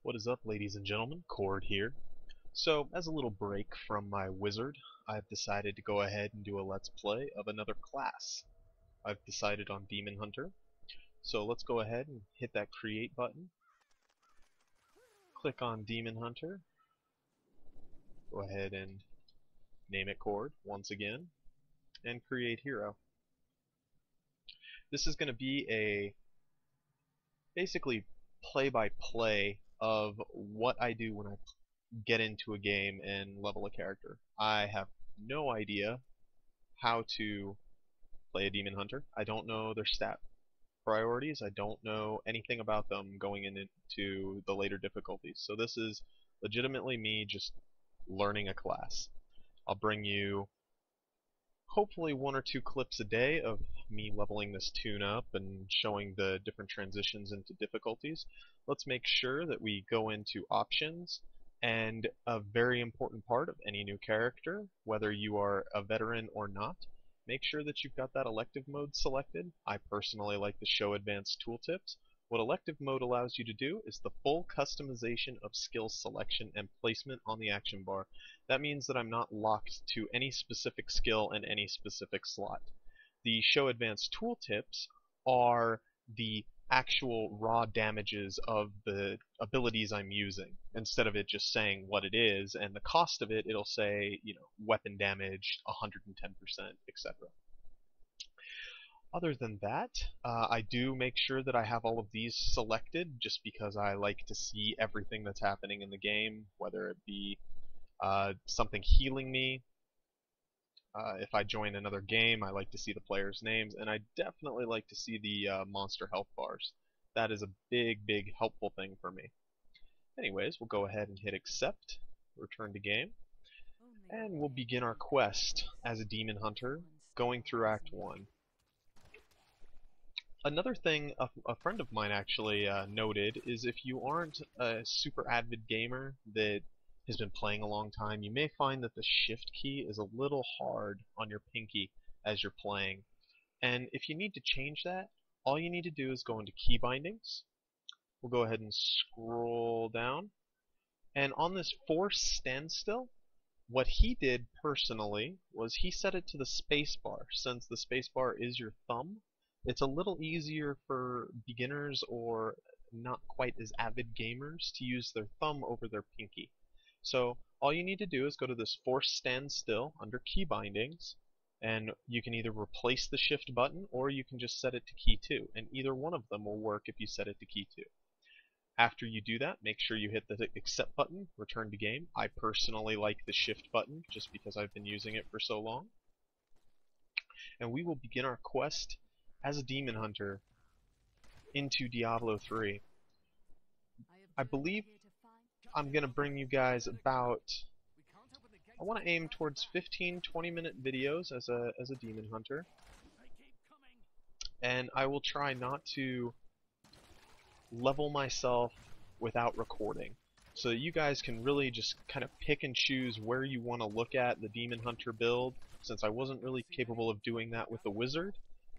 What is up, ladies and gentlemen? Khord here. So, as a little break from my wizard, I've decided to go ahead and do a let's play of another class. I've decided on Demon Hunter. So let's go ahead and hit that create button. Click on Demon Hunter. Go ahead and name it Khord once again. And create hero. This is going to be a basically play-by-play of what I do when I get into a game and level a character. I have no idea how to play a Demon Hunter. I don't know their stat priorities. I don't know anything about them going into the later difficulties. So this is legitimately me just learning a class. I'll bring you hopefully one or two clips a day of me leveling this tune up and showing the different transitions into difficulties. Let's make sure that we go into options, and a very important part of any new character, whether you are a veteran or not, make sure that you've got that elective mode selected. I personally like to show advanced tooltips. What elective mode allows you to do is the full customization of skill selection and placement on the action bar. That means that I'm not locked to any specific skill in any specific slot. The show advanced tooltips are the actual raw damages of the abilities I'm using. Instead of it just saying what it is and the cost of it, it'll say, weapon damage 110%, etc. Other than that, I do make sure that I have all of these selected just because I like to see everything that's happening in the game, whether it be something healing me. If I join another game, I like to see the players' names, and I definitely like to see the monster health bars. That is a big, big helpful thing for me. Anyways, we'll go ahead and hit accept, return to game, and we'll begin our quest as a Demon Hunter, going through Act 1. Another thing a friend of mine actually noted is if you aren't a super avid gamer that has been playing a long time, you may find that the shift key is a little hard on your pinky as you're playing. And if you need to change that, all you need to do is go into key bindings. We'll go ahead and scroll down. And on this force standstill, what he did personally was he set it to the spacebar. Since the spacebar is your thumb, it's a little easier for beginners or not quite as avid gamers to use their thumb over their pinky. So all you need to do is go to this force standstill under key bindings, and you can either replace the shift button or you can just set it to key 2, and either one of them will work if you set it to key 2. After you do that, make sure you hit the accept button, return to game. I personally like the shift button just because I've been using it for so long. And we will begin our quest as a Demon Hunter into Diablo 3. I believe I'm going to bring you guys about, I want to aim towards 15-20 minute videos as a Demon Hunter. And I will try not to level myself without recording, so that you guys can really just kind of pick and choose where you want to look at the Demon Hunter build. Since I wasn't really capable of doing that with the Wizard,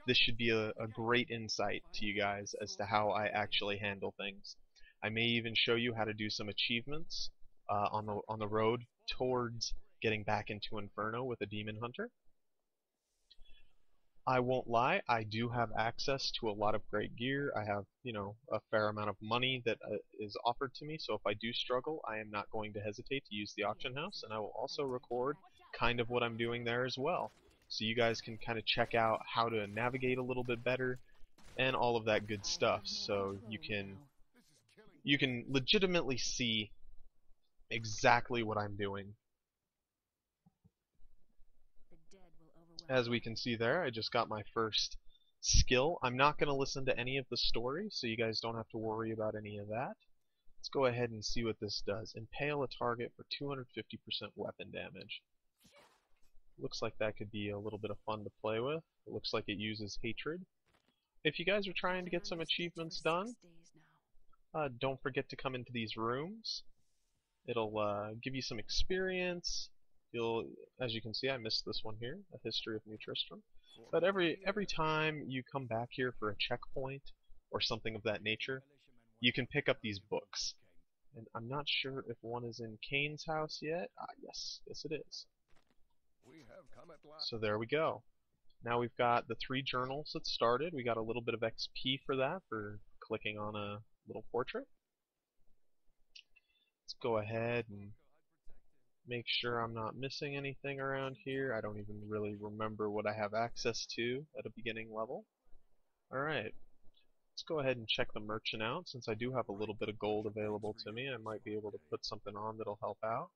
this should be a great insight to you guys as to how I actually handle things. I may even show you how to do some achievements on the road towards getting back into Inferno with a Demon Hunter. I won't lie, I do have access to a lot of great gear. I have, a fair amount of money that is offered to me, so if I do struggle, I am not going to hesitate to use the auction house, and I will also record kind of what I'm doing there as well. So you guys can kind of check out how to navigate a little bit better and all of that good stuff, so you can legitimately see exactly what I'm doing. As we can see there, I just got my first skill. I'm not going to listen to any of the story, so you guys don't have to worry about any of that. Let's go ahead and see what this does. Impale a target for 250% weapon damage. Looks like that could be a little bit of fun to play with. It looks like it uses hatred. If you guys are trying to get some achievements done, don't forget to come into these rooms. It'll give you some experience. As you can see, I missed this one here, A History of New Tristram. But every time you come back here for a checkpoint or something of that nature, you can pick up these books. And I'm not sure if one is in CAIN'S house yet. Ah, yes, yes it is. We have come at last. So there we go. Now we've got the 3 journals that started. We got a little bit of XP for that, for clicking on a little portrait. Let's go ahead and make sure I'm not missing anything around here. I don't even really remember what I have access to at a beginning level. Alright, let's go ahead and check the merchant out. Since I do have a little bit of gold available to me, I might be able to put something on that'll help out.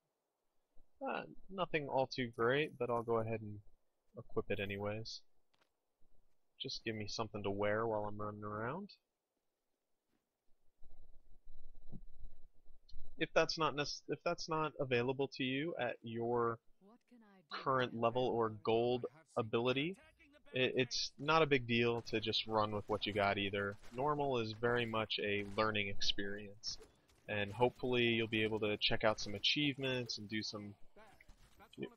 Nothing all too great, but I'll go ahead and equip it anyways. Just give me something to wear while I'm running around. If that's not available to you at your current level or gold ability, it's not a big deal to just run with what you got either. Normal is very much a learning experience, and hopefully you'll be able to check out some achievements and do some,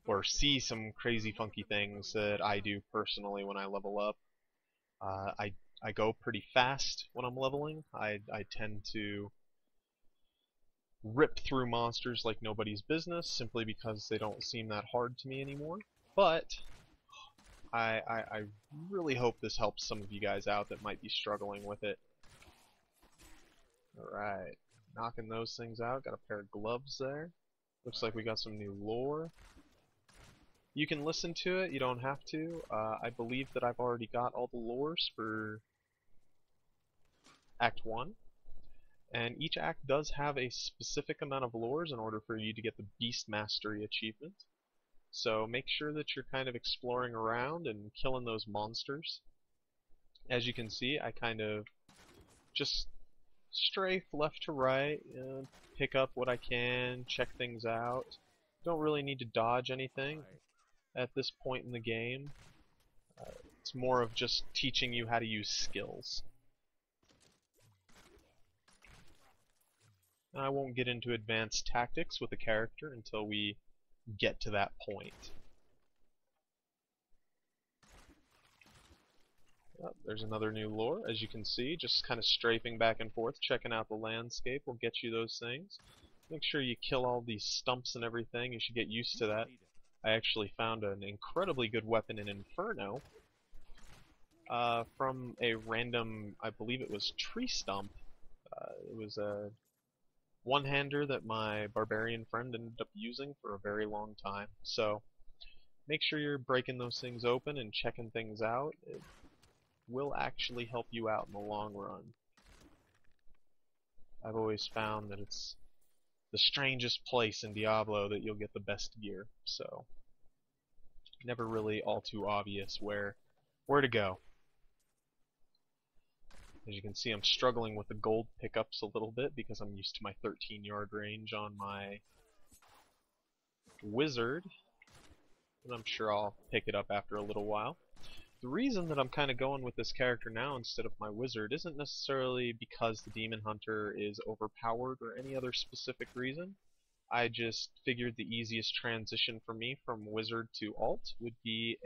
or see some crazy funky things that I do personally when I level up. I go pretty fast when I'm leveling. I tend to rip through monsters like nobody's business simply because they don't seem that hard to me anymore. But I really hope this helps some of you guys out that might be struggling with it. Alright, knocking those things out. Got a pair of gloves there. Looks like we got some new lore. You can listen to it, you don't have to. I believe that I've already got all the lores for Act 1. And each act does have a specific amount of lores in order for you to get the Beast Mastery achievement. So make sure that you're kind of exploring around and killing those monsters. As you can see, I kind of just strafe left to right, pick up what I can, check things out. Don't really need to dodge anything at this point in the game. It's more of just teaching you how to use skills. I won't get into advanced tactics with a character until we get to that point. Oh, there's another new lore, as you can see, just kind of strafing back and forth, checking out the landscape will get you those things. Make sure you kill all these stumps and everything, you should get used to that. I actually found an incredibly good weapon in Inferno from a random, I believe it was tree stump. It was a one-hander that my barbarian friend ended up using for a very long time. So make sure you're breaking those things open and checking things out. It will actually help you out in the long run. I've always found that it's the strangest place in Diablo that you'll get the best gear, so never really all too obvious where to go. As you can see, I'm struggling with the gold pickups a little bit because I'm used to my 13-yard range on my wizard, and I'm sure I'll pick it up after a little while. The reason that I'm kind of going with this character now instead of my wizard isn't necessarily because the demon hunter is overpowered or any other specific reason. I just figured the easiest transition for me from wizard to alt would be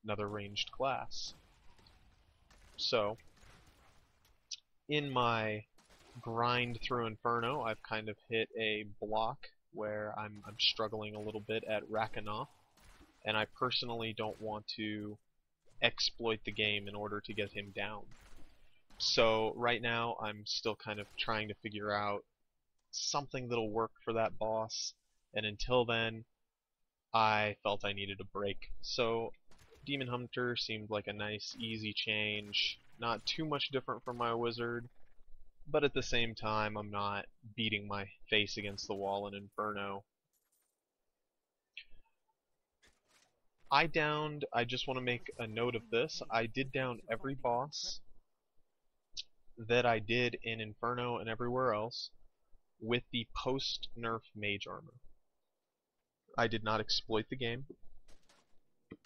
another ranged class. So in my grind through Inferno, I've kind of hit a block where I'm struggling a little bit at Rakanoff, and I personally don't want to exploit the game in order to get him down. So right now I'm still kind of trying to figure out something that'll work for that boss, and until then I felt I needed a break. So Demon Hunter seemed like a nice easy change, not too much different from my wizard, but at the same time I'm not beating my face against the wall in Inferno. I just want to make a note of this, I did down every boss that I did in Inferno and everywhere else with the post-nerf mage armor. I did not exploit the game.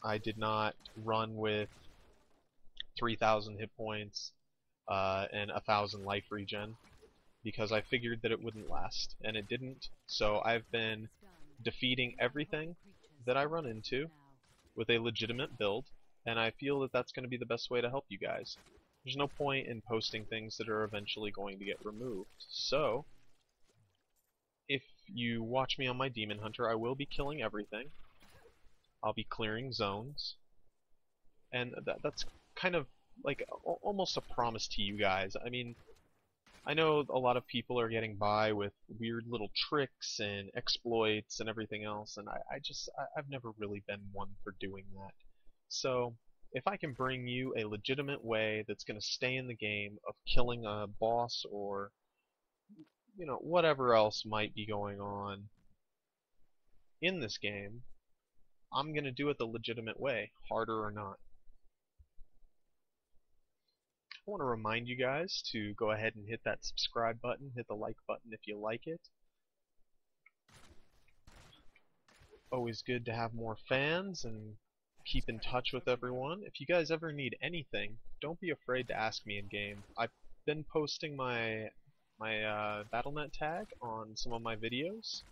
I did not run with 3,000 hit points and 1,000 life regen because I figured that it wouldn't last, and it didn't. So I've been defeating everything that I run into with a legitimate build, and I feel that that's going to be the best way to help you guys. There's no point in posting things that are eventually going to get removed. So you watch me on my Demon Hunter, I will be killing everything. I'll be clearing zones. And that's kind of like almost a promise to you guys. I mean, I know a lot of people are getting by with weird little tricks and exploits and everything else, and I've never really been one for doing that. So, if I can bring you a legitimate way that's going to stay in the game of killing a boss or, you know, whatever else might be going on in this game, I'm going to do it the legitimate way, harder or not. I want to remind you guys to go ahead and hit that subscribe button, hit the like button if you like it. Always good to have more fans and keep in touch with everyone. If you guys ever need anything, don't be afraid to ask me in game. I've been posting my BattleNet tag on some of my videos.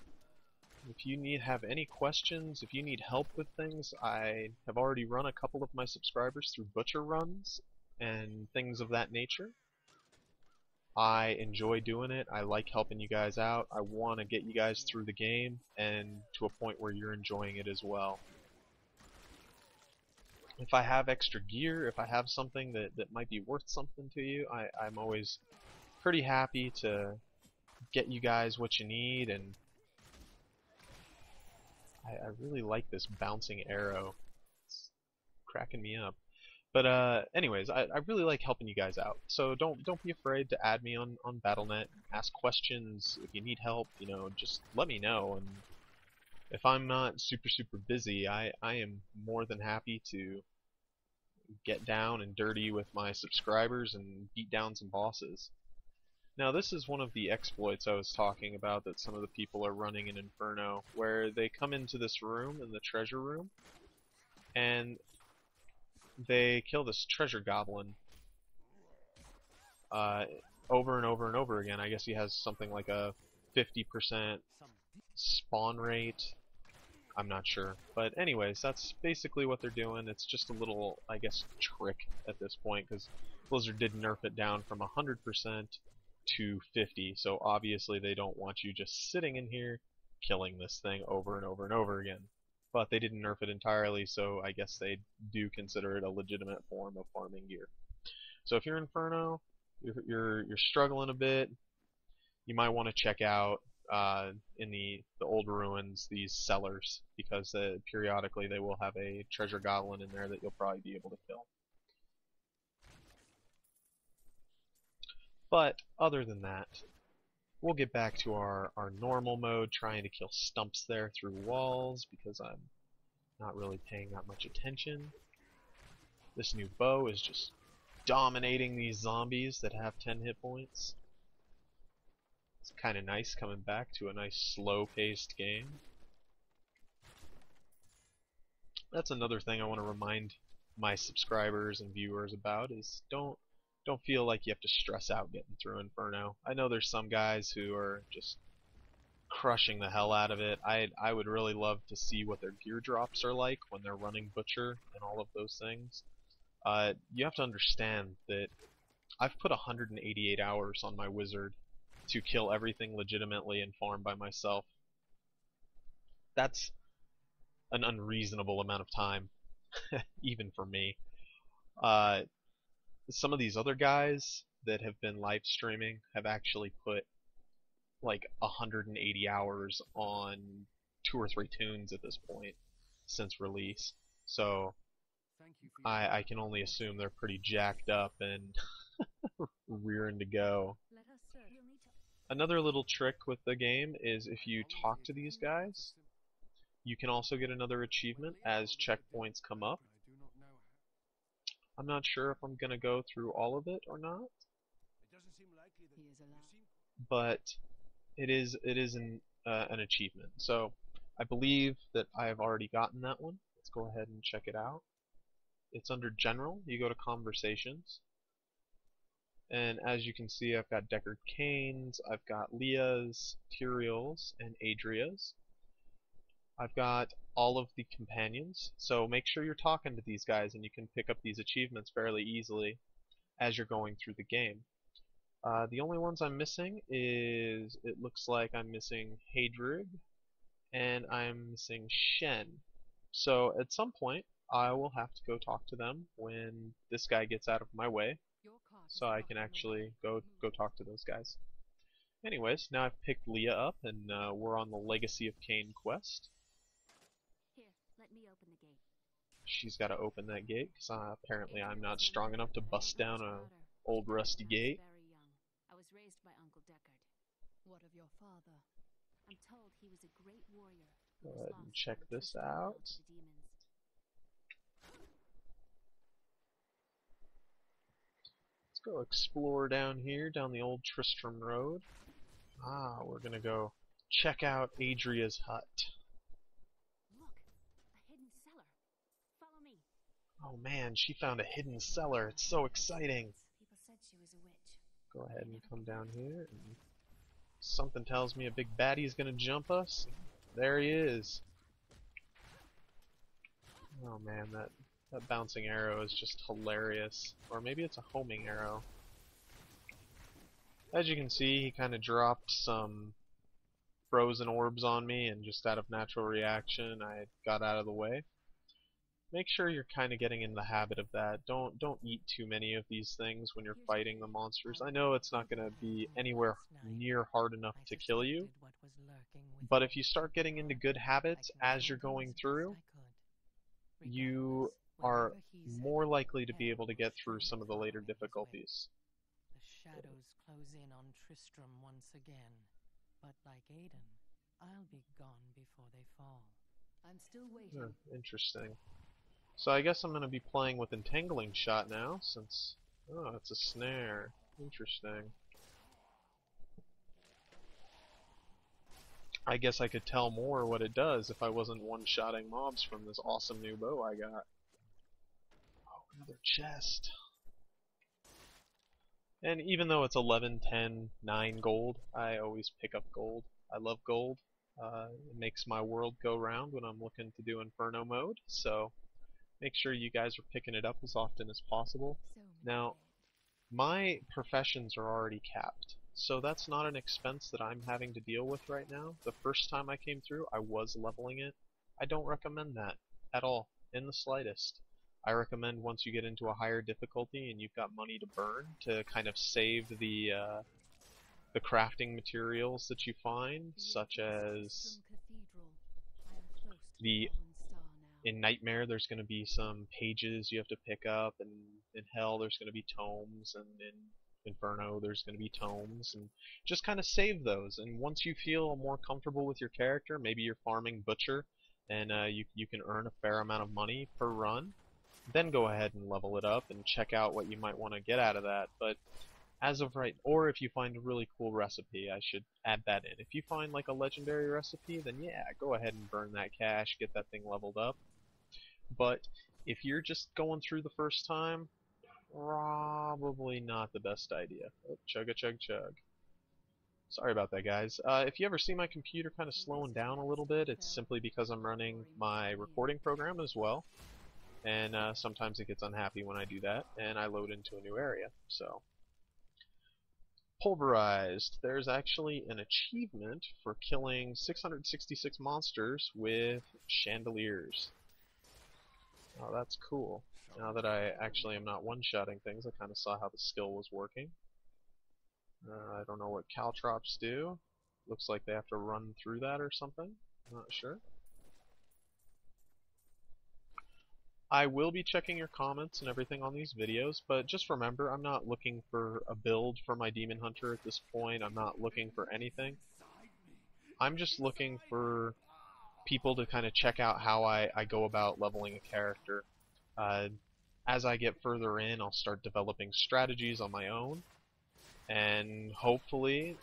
If you have any questions, if you need help with things, I have already run a couple of my subscribers through butcher runs and things of that nature. I enjoy doing it. I like helping you guys out. I want to get you guys through the game and to a point where you're enjoying it as well. If I have extra gear, if I have something that might be worth something to you, I'm always pretty happy to get you guys what you need. And I really like this bouncing arrow. It's cracking me up. But anyways, I really like helping you guys out. So don't be afraid to add me on BattleNet. Ask questions if you need help. You know, just let me know. And if I'm not super busy, I am more than happy to get down and dirty with my subscribers and beat down some bosses. Now this is one of the exploits I was talking about that some of the people are running in Inferno, where they come into this room, in the treasure room, and they kill this treasure goblin over and over and over again. I guess he has something like a 50% spawn rate. I'm not sure. But anyways, that's basically what they're doing. It's just a little, I guess, trick at this point, because Blizzard did nerf it down from 100% to 50, so obviously they don't want you just sitting in here killing this thing over and over and over again. But they didn't nerf it entirely, so I guess they do consider it a legitimate form of farming gear. So if you're Inferno, you're struggling a bit, you might want to check out in the old ruins these cellars, because periodically they will have a treasure goblin in there that you'll probably be able to kill. But other than that, we'll get back to our normal mode, trying to kill stumps there through walls, because I'm not really paying that much attention. This new bow is just dominating these zombies that have 10 hit points. It's kind of nice coming back to a nice slow-paced game. That's another thing I want to remind my subscribers and viewers about, is don't feel like you have to stress out getting through Inferno. I know there's some guys who are just crushing the hell out of it. I would really love to see what their gear drops are like when they're running Butcher and all of those things. You have to understand that I've put 188 hours on my wizard to kill everything legitimately and farm by myself. That's an unreasonable amount of time, even for me. Some of these other guys that have been live streaming have actually put like 180 hours on 2 or 3 tunes at this point since release. So I can only assume they're pretty jacked up and rearing to go. Another little trick with the game is if you talk to these guys, you can also get another achievement as checkpoints come up. I'm not sure if I'm going to go through all of it or not, but it is an achievement. So I believe that I have already gotten that one. Let's go ahead and check it out. It's under General. You go to Conversations, and as you can see, I've got Deckard Cain's, I've got Leah's, Tyrael's, and ADRIA'S. I've got all of the companions, so make sure you're talking to these guys and you can pick up these achievements fairly easily as you're going through the game. The only ones I'm missing is, it looks like I'm missing Hadrig, and I'm missing Shen. So at some point, I will have to go talk to them when this guy gets out of my way, so I can actually go talk to those guys. Anyways, now I've picked Leah up, and we're on the Legacy of Cain quest. Here, let me open the gate. She's got to open that gate, because apparently I'm not strong enough to bust down a old rusty gate. Very young. I was raised by Uncle Deckard. What of your father? I'm told he was a great warrior. Go ahead and check this out. Let's go explore down here, down the old Tristram Road. Ah, we're gonna go check out ADRIA'S hut. Look, a hidden cellar. Follow me. Oh man, she found a hidden cellar. It's so exciting. People said she was a witch. Go ahead and come down here. And something tells me a big baddie's gonna jump us. There he is. Oh man, that bouncing arrow is just hilarious. Or maybe it's a homing arrow. As you can see, he kind of dropped some frozen orbs on me, and just out of natural reaction, I got out of the way. Make sure you're kind of getting in the habit of that. Don't eat too many of these things when you're fighting the monsters. I know it's not going to be anywhere near hard enough to kill you, but if you start getting into good habits as you're going through, you are more likely to be able to get through some of the later difficulties. The shadows close in on Tristram once again, but like Aiden, I'll be gone before they fall. I'm still waiting. Interesting. So I guess I'm going to be playing with Entangling Shot now, since... Oh, it's a snare. Interesting. I guess I could tell more what it does if I wasn't one-shotting mobs from this awesome new bow I got. Oh, another chest. And even though it's 11, 10, 9 gold, I always pick up gold. I love gold. It makes my world go round when I'm looking to do Inferno mode, so make sure you guys are picking it up as often as possible. Now, my professions are already capped, so that's not an expense that I'm having to deal with right now. The first time I came through, I was leveling it. I don't recommend that at all, in the slightest. I recommend once you get into a higher difficulty and you've got money to burn, to kind of save the crafting materials that you find, such as in Nightmare there's going to be some pages you have to pick up, and in Hell there's going to be tomes, and in Inferno there's going to be tomes, and just kind of save those. And once you feel more comfortable with your character, maybe you're farming Butcher, and you can earn a fair amount of money per run, then go ahead and level it up and check out what you might want to get out of that. But as of right, or if you find a really cool recipe, I should add that in. If you find like a legendary recipe, then yeah, go ahead and burn that cash, get that thing leveled up. But if you're just going through the first time, probably not the best idea. Oh, chug a chug chug. Sorry about that, guys. If you ever see my computer kind of slowing down a little bit, it's simply because I'm running my recording program as well. And sometimes it gets unhappy when I do that, and I load into a new area. So, pulverized. There's actually an achievement for killing 666 monsters with chandeliers. Oh, that's cool. Now that I actually am not one-shotting things, I kind of saw how the skill was working. I don't know what caltrops do. Looks like they have to run through that or something. I'm not sure. I will be checking your comments and everything on these videos, but just remember, I'm not looking for a build for my Demon Hunter at this point. I'm not looking for anything. I'm just looking for people to kind of check out how I go about leveling a character. As I get further in, I'll start developing strategies on my own, and hopefully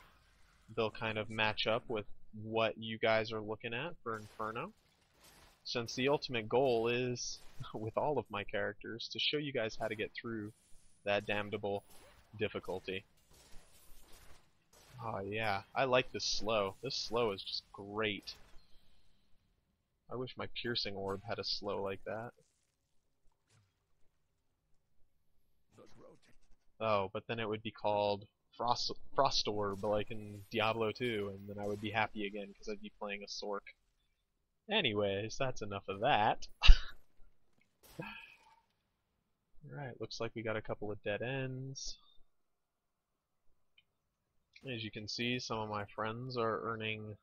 they'll kind of match up with what you guys are looking at for Inferno. Since the ultimate goal is, with all of my characters, to show you guys how to get through that damnable difficulty. Oh yeah, I like this slow. This slow is just great. I wish my piercing orb had a slow like that. Oh, but then it would be called frost orb like in Diablo 2, and then I would be happy again because I'd be playing a Sorc. Anyways, that's enough of that. Alright, looks like we got a couple of dead ends. As you can see, some of my friends are earning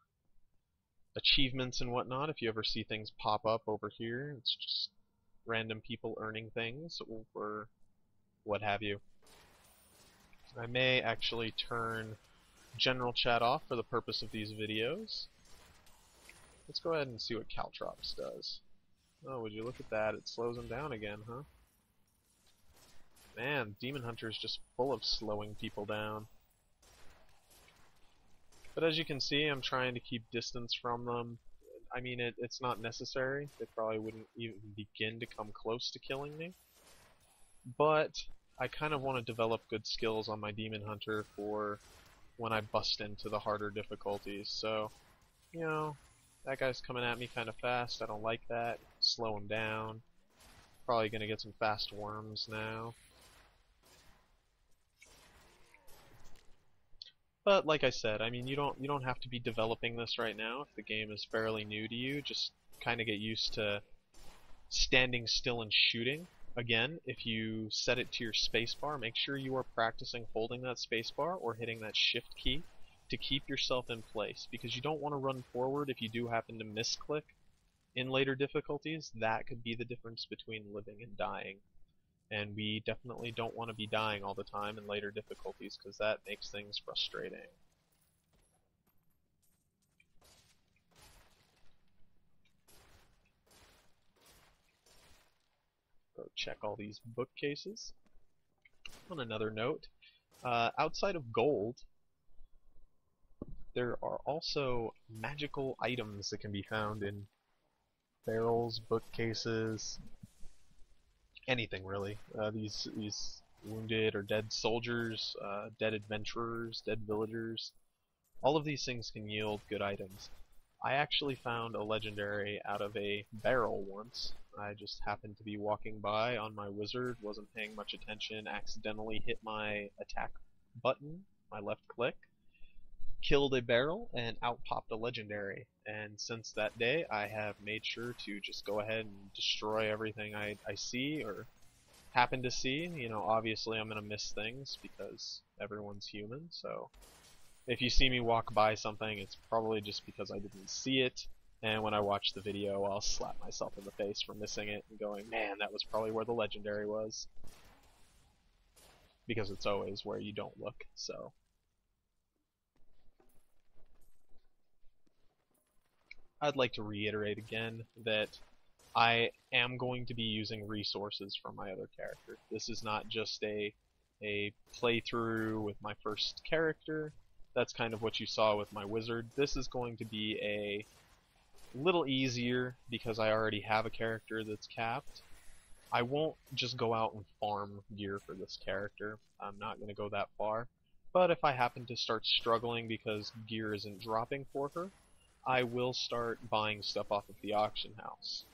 achievements and whatnot. If you ever see things pop up over here, it's just random people earning things or what have you. I may actually turn general chat off for the purpose of these videos. Let's go ahead and see what Caltrops does. Oh, would you look at that? It slows him down again, huh? Man, Demon Hunter's just full of slowing people down. But as you can see, I'm trying to keep distance from them. I mean, it's not necessary. They probably wouldn't even begin to come close to killing me. But I kind of want to develop good skills on my Demon Hunter for when I bust into the harder difficulties. So, you know, that guy's coming at me kind of fast. I don't like that. Slow him down. Probably going to get some fast worms now. But like I said, I mean, you don't have to be developing this right now. If the game is fairly new to you, just kind of get used to standing still and shooting. Again, if you set it to your spacebar, make sure you are practicing holding that spacebar or hitting that shift key to keep yourself in place, because you don't want to run forward if you do happen to misclick in later difficulties. That could be the difference between living and dying. And we definitely don't want to be dying all the time in later difficulties, because that makes things frustrating. Go check all these bookcases. On another note, outside of gold, there are also magical items that can be found in barrels, bookcases, anything really. These wounded or dead soldiers, dead adventurers, dead villagers, all of these things can yield good items. I actually found a legendary out of a barrel once. I just happened to be walking by on my wizard, wasn't paying much attention, accidentally hit my attack button, my left click, killed a barrel, and out popped a legendary. And since that day, I have made sure to just go ahead and destroy everything I see or happen to see. You know, obviously I'm going to miss things because everyone's human, so if you see me walk by something, it's probably just because I didn't see it, and when I watch the video, I'll slap myself in the face for missing it and going, man, that was probably where the legendary was. Because it's always where you don't look, so. I'd like to reiterate again that I am going to be using resources from my other character. This is not just a playthrough with my first character. That's kind of what you saw with my wizard. This is going to be a little easier because I already have a character that's capped. I won't just go out and farm gear for this character. I'm not going to go that far. But if I happen to start struggling because gear isn't dropping for her, I will start buying stuff off of the auction house.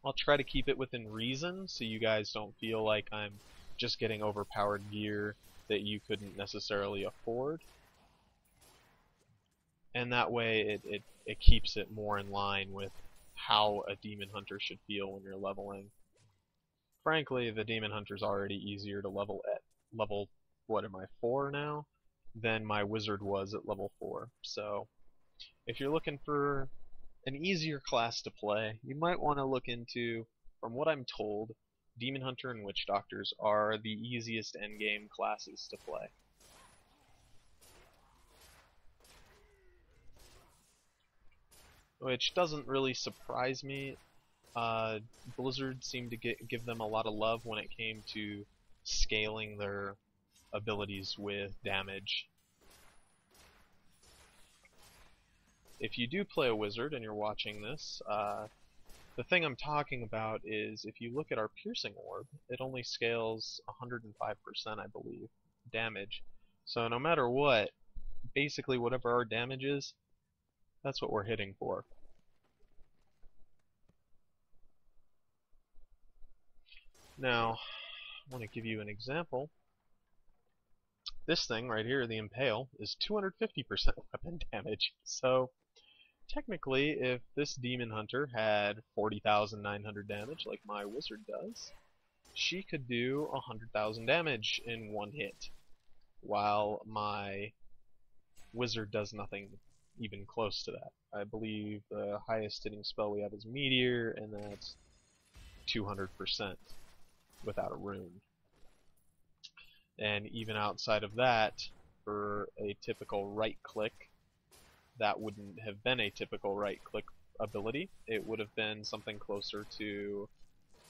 I'll try to keep it within reason so you guys don't feel like I'm just getting overpowered gear that you couldn't necessarily afford. And that way it keeps it more in line with how a Demon Hunter should feel when you're leveling. Frankly, the Demon Hunter's already easier to level at level, what am I, 4 now? Than my Wizard was at level 4. So, if you're looking for an easier class to play, you might want to look into, from what I'm told, Demon Hunter and Witch Doctors are the easiest endgame classes to play. Which doesn't really surprise me. Blizzard seemed to give them a lot of love when it came to scaling their abilities with damage. If you do play a wizard and you're watching this, the thing I'm talking about is if you look at our piercing orb, it only scales 105%, I believe, damage. So no matter what, basically whatever our damage is, that's what we're hitting for. Now, I want to give you an example. This thing right here, the Impale, is 250% weapon damage. So technically, if this Demon Hunter had 40,900 damage like my Wizard does, she could do 100,000 damage in one hit, while my Wizard does nothing even close to that. I believe the highest hitting spell we have is Meteor, and that's 200% without a rune. And even outside of that, for a typical right-click, that wouldn't have been a typical right-click ability. It would have been something closer to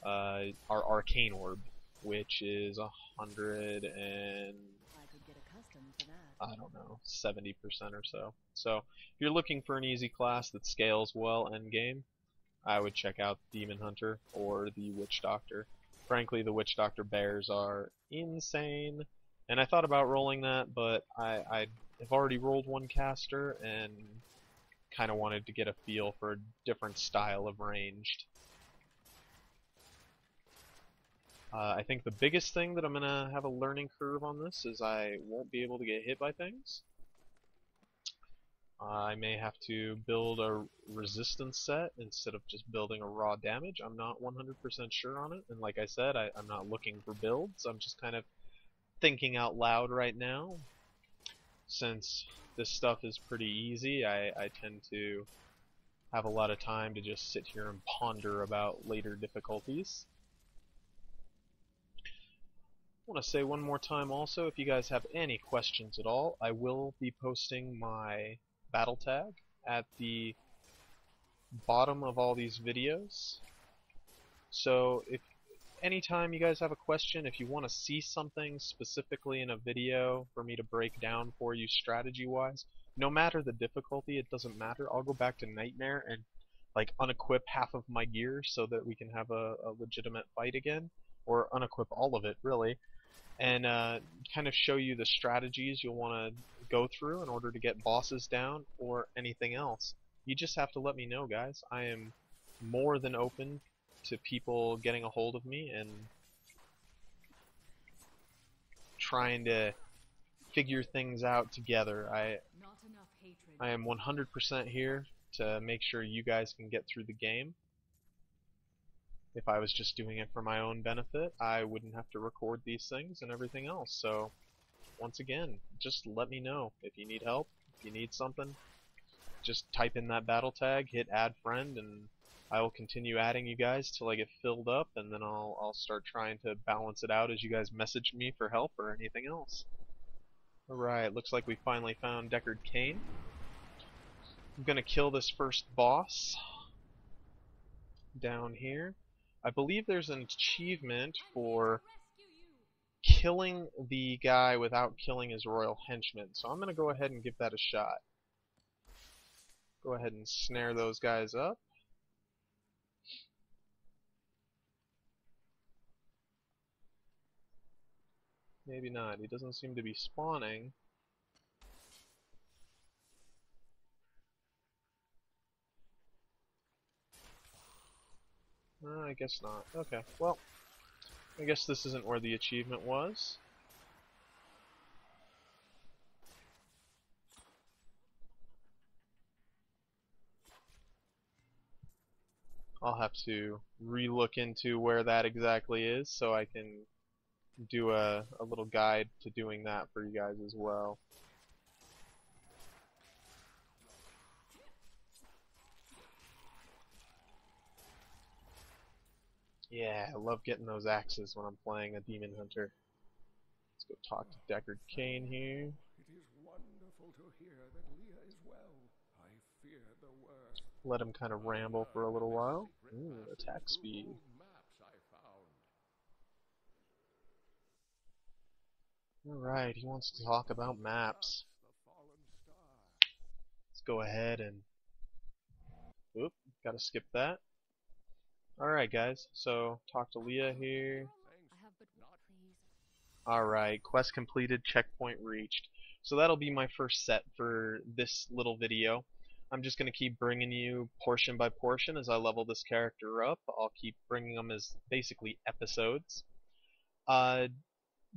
our Arcane Orb, which is 100 and I could get accustomed to that. I don't know, 70% or so. So if you're looking for an easy class that scales well endgame, I would check out Demon Hunter or the Witch Doctor. Frankly, the Witch Doctor bears are insane, and I thought about rolling that, but I have already rolled one caster and kind of wanted to get a feel for a different style of ranged. I think the biggest thing that I'm going to have a learning curve on this is I won't be able to get hit by things. I may have to build a resistance set instead of just building a raw damage. I'm not 100% sure on it, and like I said, I'm not looking for builds. I'm just kind of thinking out loud right now. Since this stuff is pretty easy, I tend to have a lot of time to just sit here and ponder about later difficulties. I want to say one more time also, if you guys have any questions at all, I will be posting my battle tag at the bottom of all these videos. So if anytime you guys have a question, if you want to see something specifically in a video for me to break down for you strategy-wise, no matter the difficulty, it doesn't matter. I'll go back to Nightmare and like unequip half of my gear so that we can have a legitimate fight again, or unequip all of it really, and kind of show you the strategies you'll want to go through in order to get bosses down or anything else. You just have to let me know, guys. I am more than open to people getting a hold of me and trying to figure things out together. I am 100% here to make sure you guys can get through the game. If I was just doing it for my own benefit, I wouldn't have to record these things and everything else. So, once again, just let me know if you need help, if you need something. Just type in that battle tag, hit add friend, and I will continue adding you guys till I get filled up, and then I'll start trying to balance it out as you guys message me for help or anything else. Alright, looks like we finally found Deckard Cain. I'm gonna kill this first boss down here. I believe there's an achievement for killing the guy without killing his royal henchman, so I'm gonna go ahead and give that a shot. Go ahead and snare those guys up. Maybe not. He doesn't seem to be spawning. I guess not. Okay, well, I guess this isn't where the achievement was. I'll have to re-look into where that exactly is so I can do a little guide to doing that for you guys as well. Yeah, I love getting those axes when I'm playing a Demon Hunter. Let's go talk to Deckard Cain here. It is wonderful to hear that Leah is well. I fear the worst. Let him kind of ramble for a little while. Attack speed. Alright, he wants to talk about maps. Let's go ahead and... Oop, gotta skip that. Alright guys, so talk to Leah here. Alright, quest completed, checkpoint reached. So that'll be my first set for this little video. I'm just going to keep bringing you portion by portion as I level this character up. I'll keep bringing them as basically episodes.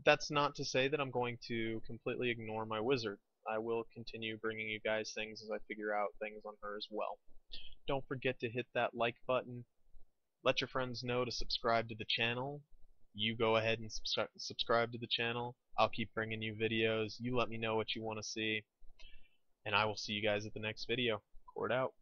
That's not to say that I'm going to completely ignore my wizard. I will continue bringing you guys things as I figure out things on her as well. Don't forget to hit that like button. Let your friends know to subscribe to the channel. You go ahead and subscribe to the channel. I'll keep bringing you videos. You let me know what you want to see. And I will see you guys at the next video. Khord out.